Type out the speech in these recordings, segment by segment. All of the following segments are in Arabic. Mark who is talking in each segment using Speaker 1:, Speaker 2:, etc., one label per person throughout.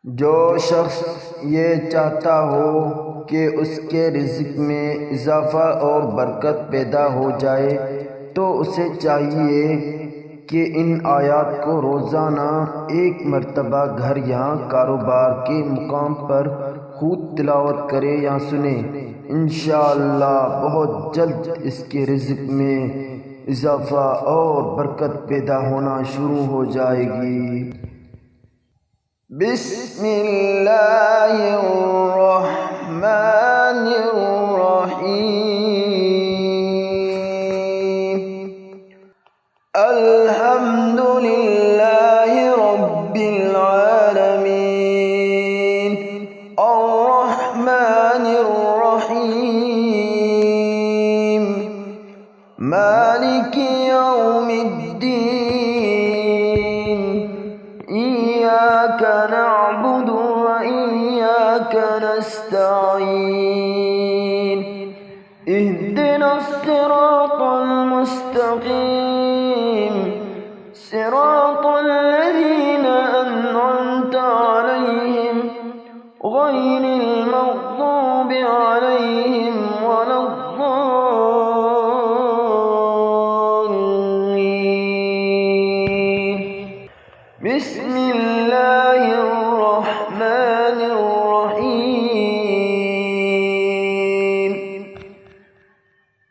Speaker 1: जो शख्स ये चाहता हो कि उसके रिज़्क में इजाफ़ा और बरकत पैदा हो जाए तो उसे चाहिए कि इन आयात को रोज़ाना एक मरतबा घर या कारोबार के मुकाम पर खुद तिलावत करे या सुने। इंशाअल्लाह बहुत जल्द इसके रिज़्क में इजाफ़ा और बरकत पैदा होना शुरू हो जाएगी। बिस्मिल्लाहिर्रहमानिर्रहीम। अल्हम्दुलिल्लाहि रब्बिल आलमीन अर्रहमानिर्रहीम मालिकि यौमिद्दीन इय्याका नअबुदु व इय्याका नस्तईन इहदिनस सिरातल मुस्तकीम सिरातल लज़ीना अनअमता अलैहिम गैरिल मग़्दूबि अलैहिम वलद्दाल्लीन। बिस्मिल्लाहिर्रहमानिर्रहीम।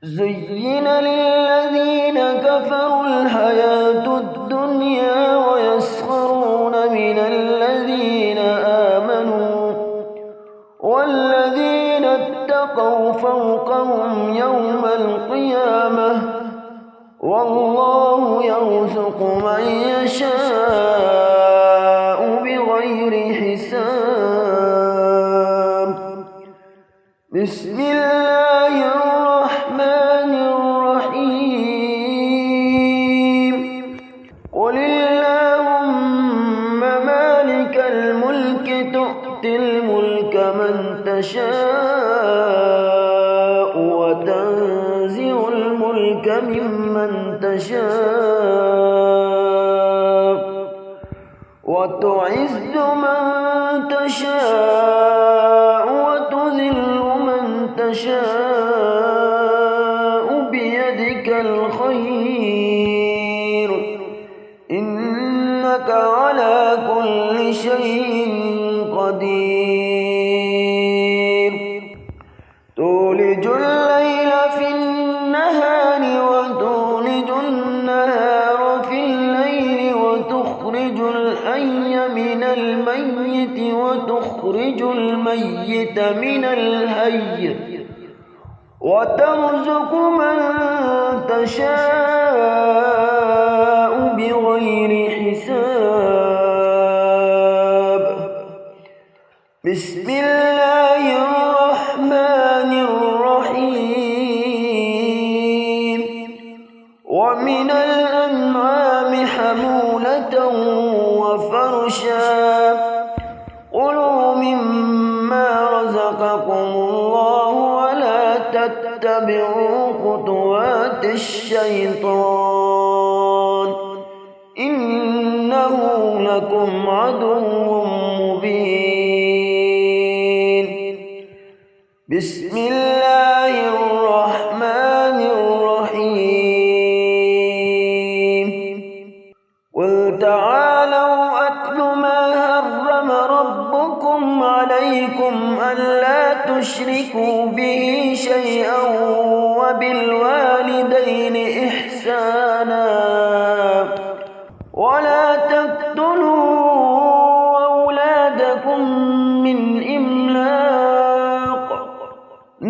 Speaker 1: ज़ुय्यिन लिल्लज़ीना कफ़रुल हयातुद दुन्या वयस्ख़रून मिनल्लज़ीना आमनू वल्लज़ीना इत्तक़व फ़ौक़हुम यौमल क़ियामह वल्लाहु यर्ज़ुक़ु मन यशाअु बिग़ैरि हिसाब। बिस्मिल्लाहिर्रहमानिर्रहीम। क़ुलिल्लाहुम्मा मालिकल मुल्कि तु'तिल मुल्का मन तशाअु व तंज़िउल मुल्का मिम्मन तशाअु व तु'इज़्ज़ु मन तशाअु व तुज़िल्लु मन तशाअु बियदिकल खैर इन्नका अला कुल्लि शैइन क़दीर। तूलिजुल लैला फिन्नहारि व तूलिजुन नहारा फिल्लैलि व तुख़रिजुल हय्य मिनल मय्यिति व तुख़रिजुल मय्यिता मिनल हय्य व तर्ज़ुक़ु मन तशाअु बिग़ैरि हिसाब। बिस्मिल्लाहिर्रहमानिर्रहीम। वमिनल अन्आमि हमूलतन व फ़र्शा कुलू मिम्मा रज़क़कुमुल्लाहु व ला तत्तबि'ू खुतुवातिश शैतान इन्नहु लकुम अदुव्वुम मुबीन। बिस्मिल्लाहिर्रहमानिर्रहीम। क़ुल तआलौ अत्लु मा हर्रम रब्बुकुम अलैकुम अल्ला तुश्रिकू बिही शैअन व बिल वालिदैनि इह्साना वला तक़्तुलू औलादकुम मिन इम्लाक़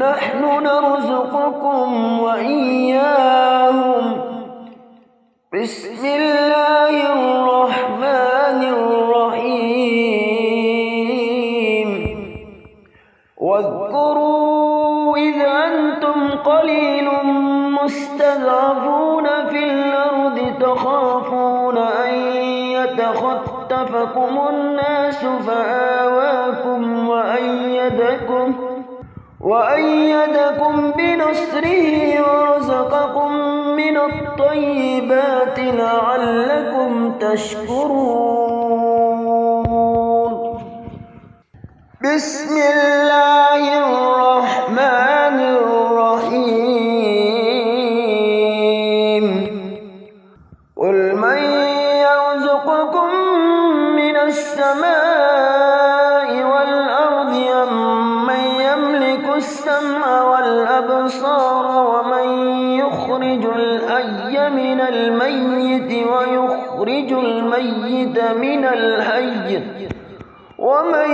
Speaker 1: नहनु नरज़ुक़ुकुम व इय्याहुम। बिस्मिल्लाहिर्रहमानिर्रहीम। वाज़्कुरू इज़ अंतुम क़लीलुम मुस्तज़अफ़ून फ़िल अर्दि तख़ाफ़ून अन यतख़त्तफ़कुमुन नासु फ़आवाकुम वअय्यदकुम बिनस्रिहि वरज़क़कुम मिनत तय्यिबाति लअल्लकुम तशकुरून। بسم الله الرحمن الرحيم قل من يرزقكم من السماء والأرض أم من يملك السمع والأبصار ومن يخرج الحي من الميت ويخرج الميت من الحي ومن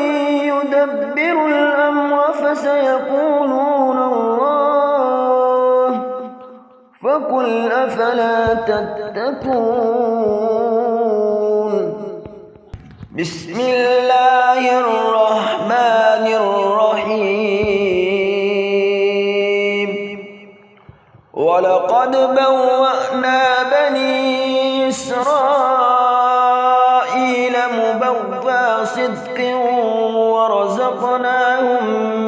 Speaker 1: يدبر الأمر فسيقولون الله فقل أفلا تتقون بسم الله الرحمن الرحيم ولقد بوأنا بني إسرائيل مبوأ صدق ورزقناهم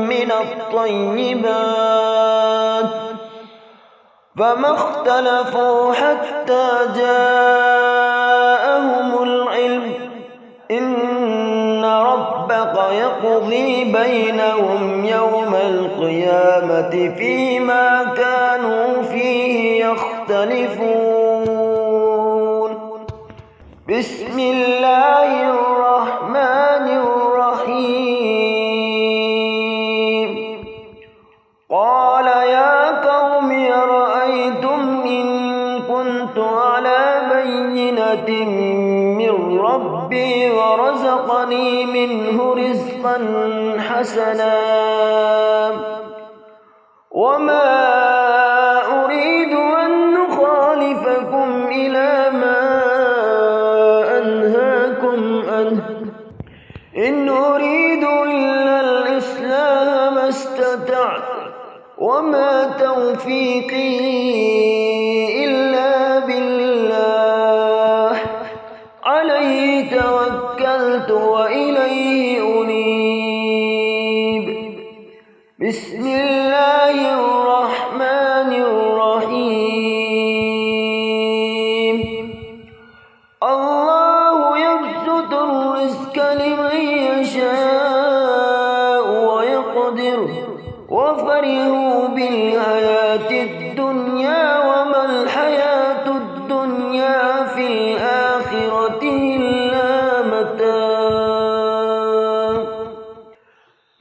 Speaker 1: من الطيبات فما اختلفوا حتى جاءهم العلم إن ربك يقضي بينهم يوم القيامة فيما كانوا فيه يختلفون بسم الله الرحمن الرحيم قال يا قوم أرأيتم إن كنت على بينة من ربي ورزقني منه رزقا حسنا وما أريد أن أخالفكم إلى ما أنهاكم عنه إن أريد إلا الإصلاح ما استطعت وما توفيقي إلا بالله عليه توكلت وإليه أنيب بسم الله الرحمن الرحيم الله يبسط الرزق لمن يشاء ويقدر وفرحوا بالحياة الدنيا وما الحياة الدنيا في الآخرة إلا متاع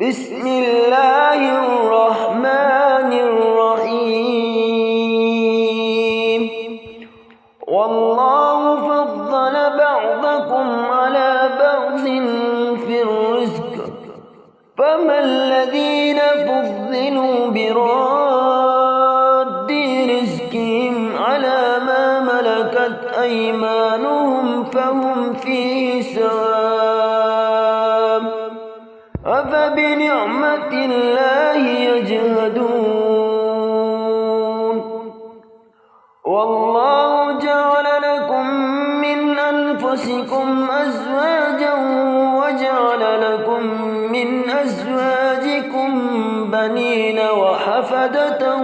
Speaker 1: بسم الله الرحمن الرحيم والله فضل بعضكم على بعض في الرزق فما الذين فضلوا براد رزقهم على ما ملكت أيمانهم فهم فيه سواء أفبنعمة الله يجهدون والله جعل لكم من أنفسكم أزواجا وجعل لكم من أزواجكم بنين وحفدة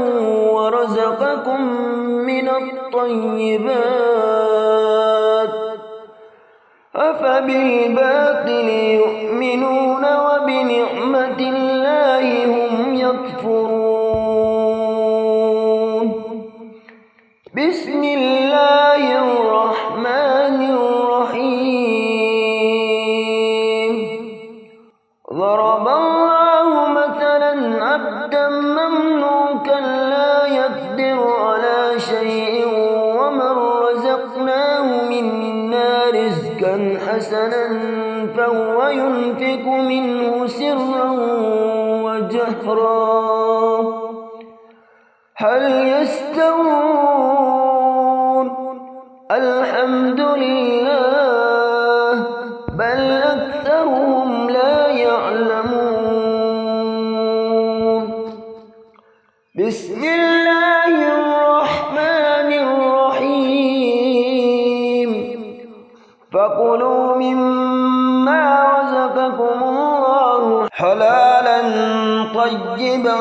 Speaker 1: ورزقكم من الطيبات أفبالباطل يؤمنون وبنعمة الله هم يكفرون بسم الله الرحمن الرحيم ضرب الله مثلا عبدا مملوكا لا يقدر على شيء ومن رزقناه منا رزقا حسنا فهو ينفق منه سرا وجهرا هل يستوون الحمد لله بل أكثرهم لا يعلمون بسم الله الرحمن الرحيم فكلوا مما رزقكم الله حلالا طيبا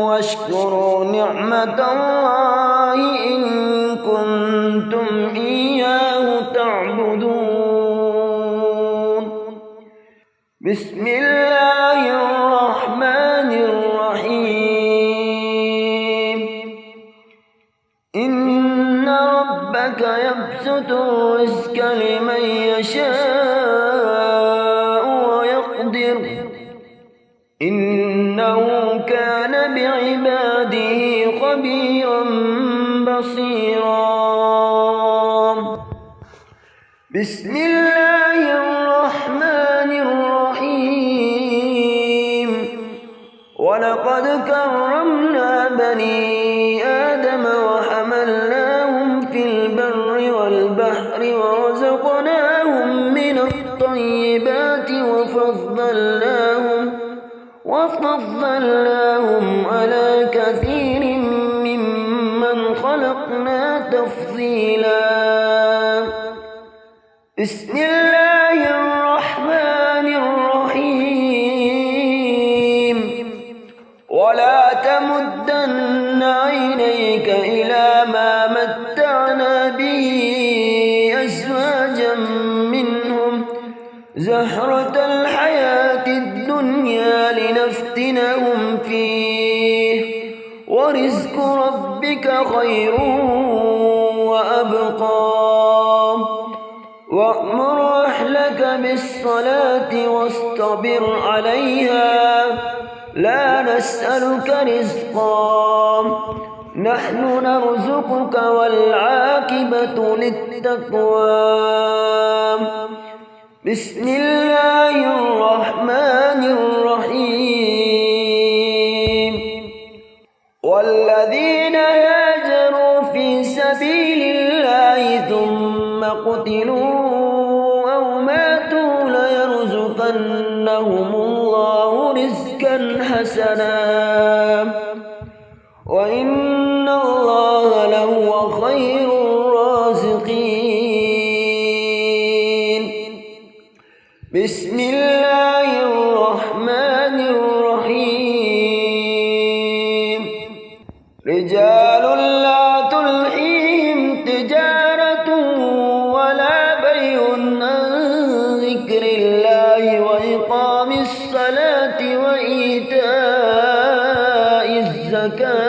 Speaker 1: واشكروا نعمة الله إن كنتم إياه تعبدون بسم الله الرحمن الرحيم إن ربك يبسط الرزق لمن يشاء ويقدر إنه كان بعباده خبيرا بصيرا بسم الله الرحمن الرحيم ولقد كرمنا بني آدم وحملناهم في البر والبحر ورزقناهم من الطيبات وفضلناهم على كثير ممن خلقنا تفضيلا بسم الله الرحمن الرحيم ولا تمدن عينيك إلى ما متعنا به أزواجا منهم زهرة الحياة الدنيا لنفتنهم فيه ورزق ربك خير وأبقى وأمر أهلك بالصلاة واصطبر عليها لا نسألك رزقا نحن نرزقك والعاقبة للتقوى بسم الله الرحمن الرحيم والذين هاجروا في سبيل الله ثم قتلوا أو ماتوا ليرزقنهم الله رزقا حسنا وإن الله لهو خير الرازقين بسم الله الرحمن الرحيم رجال لا تلهيهم تجارة ولا بيع عن ذكر الله وإقام الصلاة وإيتاء الزكاة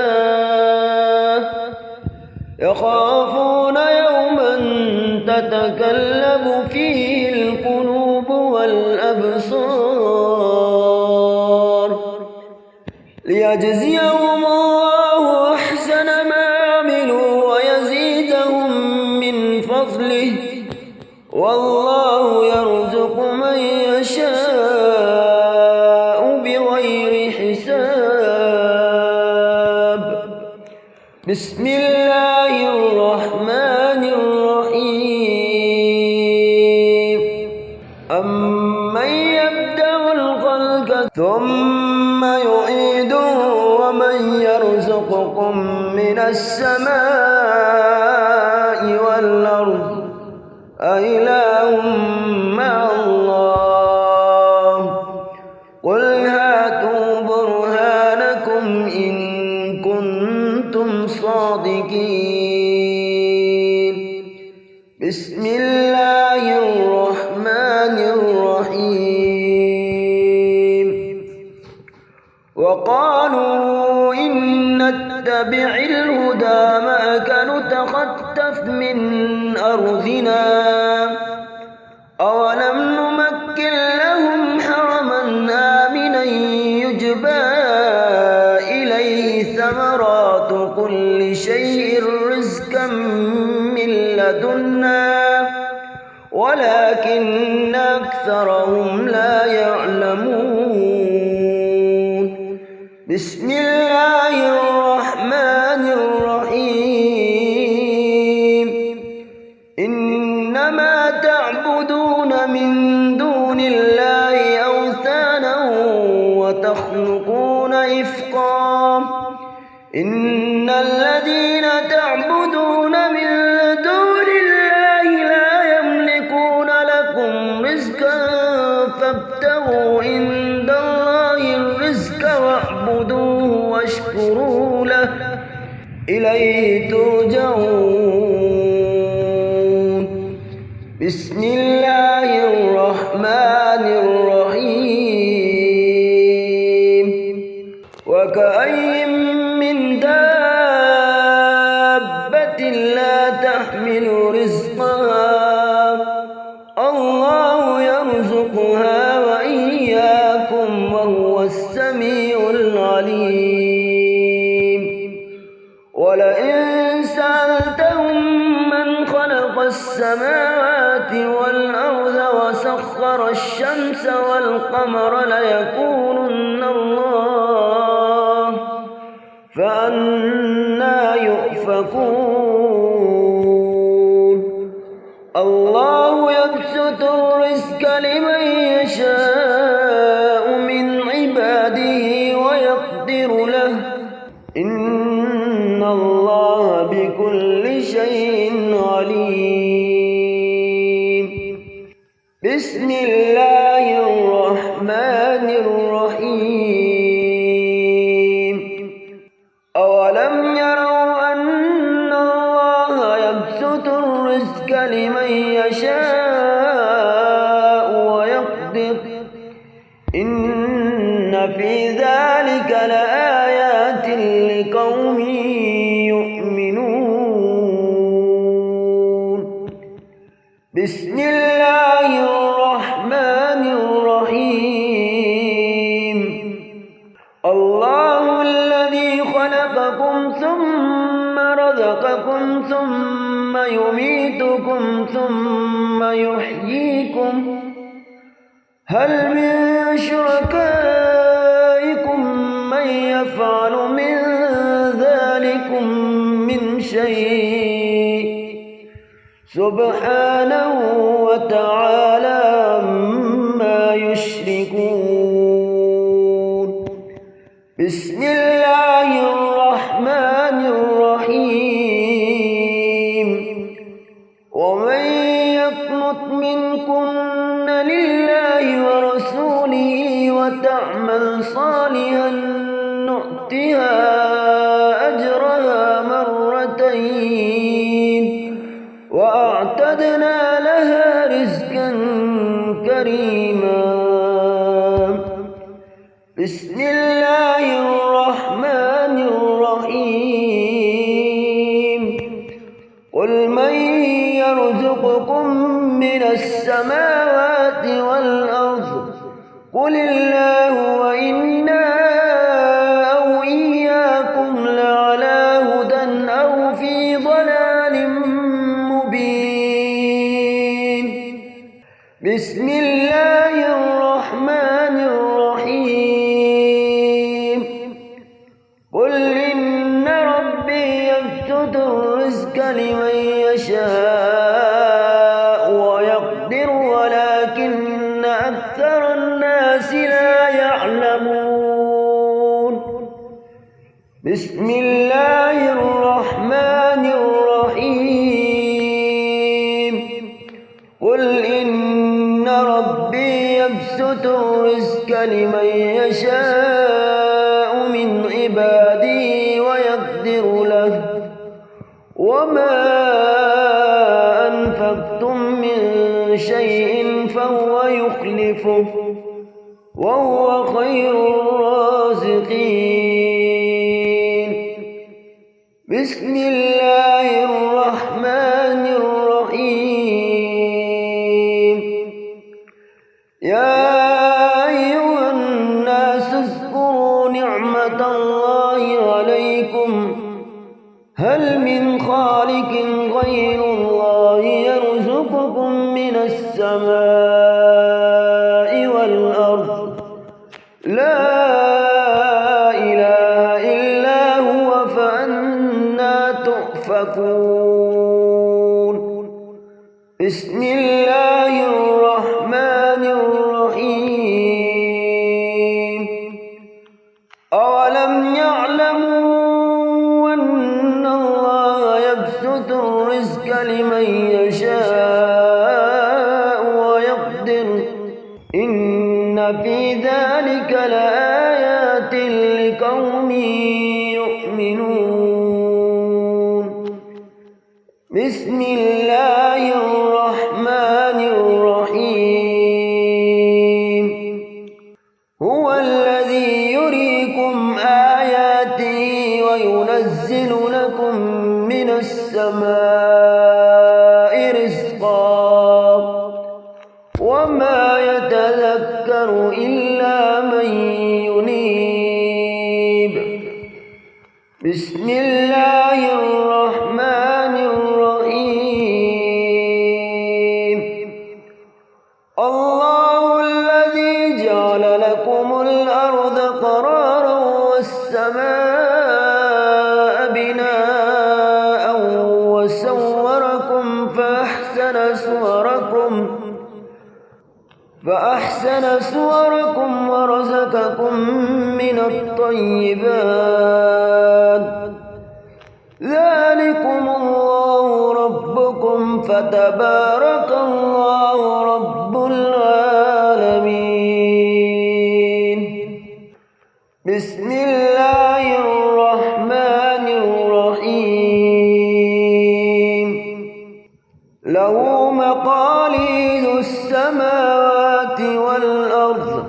Speaker 1: يخافون يوما تتقلب فيه القلوب والأبصار ليجزيهم الله أحسن ما عملوا ويزيدهم من فضله والله يرزق من يشاء بغير حساب بسم الله الرحمن الرحيم أمن يبدأ الخلق ثم يعيده ومن يرزقكم من السماء والأرض أإله مع الله قل هاتوا برهانكم إن كنتم صادقين بسم الله الرحمن الرحيم وقالوا إن نتبع الهدى معك نتخطف من أرضنا أولم نمكن لهم حرما آمنا يجبى إليه ثمرات كل شيء رزقا من لدنا ولكن أكثرهم لا يعلمون بسم الله الرحمن الرحيم إنما تعبدون من دون الله أوثانا وتخلقون إفكا إن الذين تعبدون من دون الله لا يملكون لكم رزقا فابتغوا عند الله الرزق واعبدوه واشكروا له إليه ترجعون بسم الله الرحمن الرحيم
Speaker 2: الشمس والقمر ليكونن الله فأنى يؤفكون الله يبسط الرزق لمن يشاء من عباده ويقدر له إن الله بكل شيء عليم بسم الله الرحمن الرحيم أولم يروا أن الله يبسط الرزق لمن يشاء ويقدر إن في ذلك لآيات لقوم يؤمنون بسم الله الرحمن الرحيم الله الذي خلقكم ثم رزقكم ثم يميتكم ثم يحييكم هل من شركائكم من يفعل من ذلكم من شيء سبحانه وتعالى عما يشركون بسم الله الرحمن الرحيم ومن يقنط منكن لله ورسوله وتعمل صالحا نؤتها أجرها مرتين وأعتدنا لها رزقا كريما بسم الله الرحمن الرحيم قل من يرزقكم من السماوات والأرض قل الله وإنا أو إياكم لعلى هدى أو في ضلال مبين بسم الله الرحمن الرحيم قل إن ربي يبسط الرزق لمن يشاء ويقدر ولكن أكثر الناس لا يعلمون بسم الله الرحمن الرحيم قل إن ربي يبسط الرزق لمن يشاء من عباده ويقدر له وما أنفقتم من شيء فهو يخلفه وهو خير الرازقين بسم الله الرحمن الرحيم يا أيها الناس اذكروا نعمة الله عليكم هل من خالق غير الله يرزقكم من السماء والأرض لا إله إلا هو فأنى تؤفكون بسم الله الرحمن الرحيم أولم يعلموا أن الله يبسط الرزق لمن يشاء ويقدر إن في ذلك لآيات لقوم يؤمنون بسم الله الرحمن الرحيم هو الذي يريكم آياته وينزل لكم من السماء رزقا وما يتذكر إلا من ينيب بسم الله الرحمن الرحيم الله أحسن صوركم ورزقكم من الطيبات ذلكم الله ربكم فتبارك الله رب العالمين. بسم الله الرحمن الرحيم. له مقاليد السماوات والأرض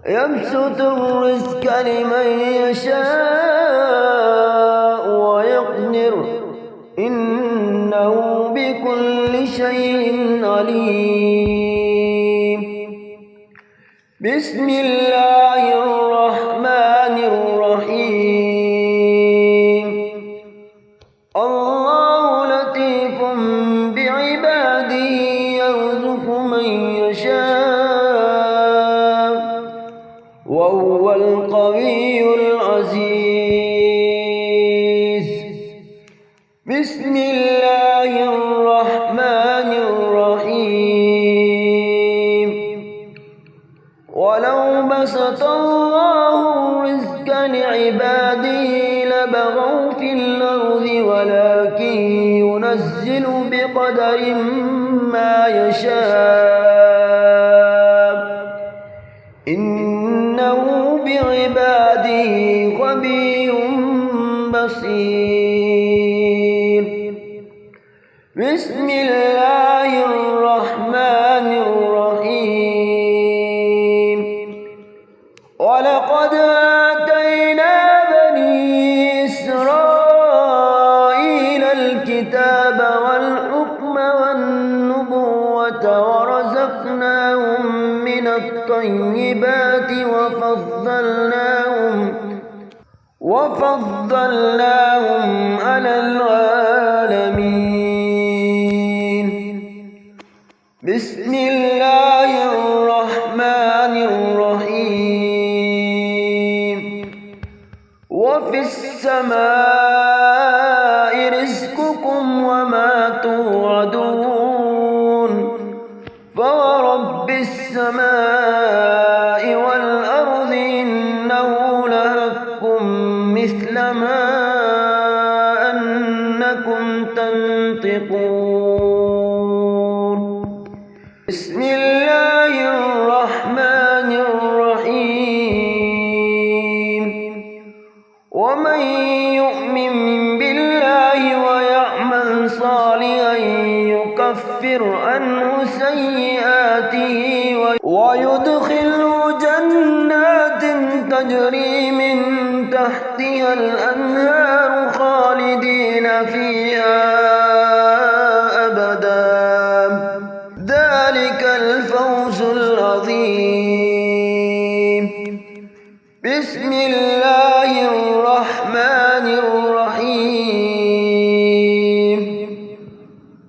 Speaker 2: يبسط الرزق لمن يشاء ويقدر إنه بكل شيء عليم. بسم الله الرحمن الرحيم. الله لطيف بعباده يرزق من يشاء وهو القوي العزيز. بسم الله الرحمن الرحيم. ولو بسط الله الرزق لعباده لبغوا في الأرض ولكن ينزل بقدر ما يشاء إنه بعباده خبير بصير. بسم الله الرحمن الرحيم. ولقد آتينا بني إسرائيل الكتاب والحكم والنبوة ورزقناهم من الطيبات وفضلناهم على العالمين. بسم الله الرحمن الرحيم. وفي السماء رزقكم وما توعدون فورب السماء والأرض إنه لحق مثل ما أنكم تنطقون. بسم الله الرحمن الرحيم. ومن يؤمن بالله ويعمل صالحا يكفر عنه سيئاته ويدخله جنات تجري من تحتها الأنهار خالدين فيها أبدا ذلك الفوز العظيم. بسم الله الرحمن الرحيم.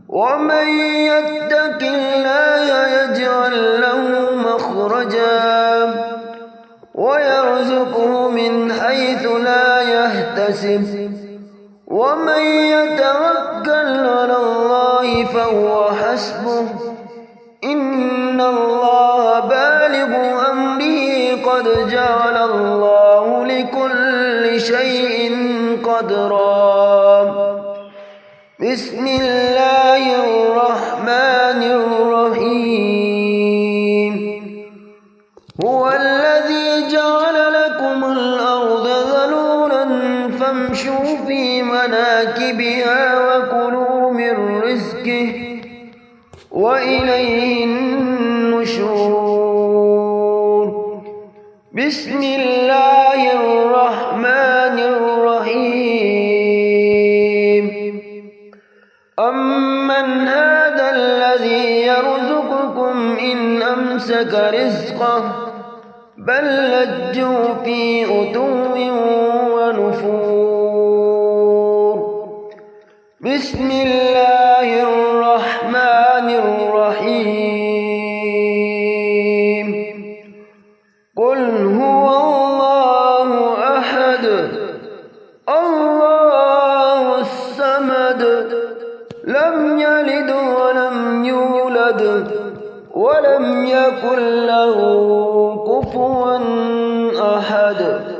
Speaker 2: ومن يتق الله يجعل له مخرجا ويرزقه من حيث لا يحتسب ومن يتوكل على الله فهو حسبه إن الله بالغ أمره قد جعل الله لكل شيء قدرا. بسم الله الرحمن الرحيم. هو الذي جعل لكم الأرض ذلولا فامشوا في مناكبها وكلوا من رزقه وإليه النشور. بسم الله الرحمن الرحيم. أمن هذا الذي يرزقكم إن أمسك رزقه بل لجوا في عتو ونفور. بسم الله الرحمن الرحيم. قل هو الله أحد الله الصمد لم يلد ولم يولد ولم يكن له كفوا أحد.